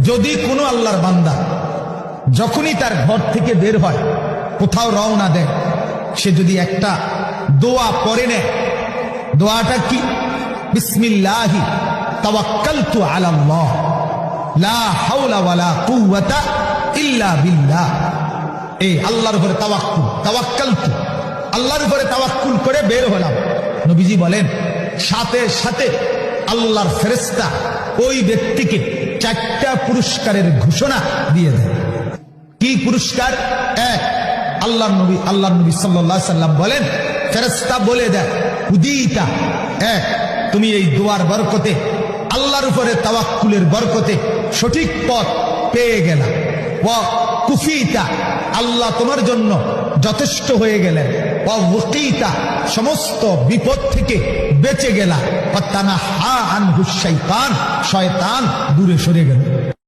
যদি কোনো আল্লাহর বান্দা যখনই তার ঘর থেকে বের হয়, কোথাও রওনা দেয়, সে যদি একটা দোয়া পড়ে নেয়, দোয়াটা কি? বিসমিল্লাহি তাওয়াক্কালতু আলাল্লাহ লা হাওলা ওয়ালা কুওয়াতা ইল্লা বিল্লাহ। এই আল্লাহর উপরে তাওয়াক্কুল, তাওয়াক্কালতু, আল্লাহর উপরে তাওয়াক্কুল করে বের হলাম। নবীজি বলেন সাথে সাথে আল্লাহর ফেরেশতা ওই ব্যক্তিকে 4টা পুরস্কারের ঘোষণা দিয়ে দেয়। কি পুরস্কার? এক, আল্লাহর নবী সাল্লাল্লাহু আলাইহি সাল্লাম বলেন, ফেরেশতা বলে দেয়, হুদিতা, এক, তুমি এই দোয়ার বরকতে, আল্লাহর উপরে তাওয়াক্কুলের বরকতে সঠিক পথ পেয়ে গেলা। ওয়া কুফিতা, আল্লাহ তোমার জন্য যথেষ্ট হয়ে গেলেন। ওয়া ওয়াকিতা, সমস্ত বিপদ থেকে বেঁচে গেলা। ওয়া তানাহা আনহু শাইতান, শয়তান দূরে সরে গেল।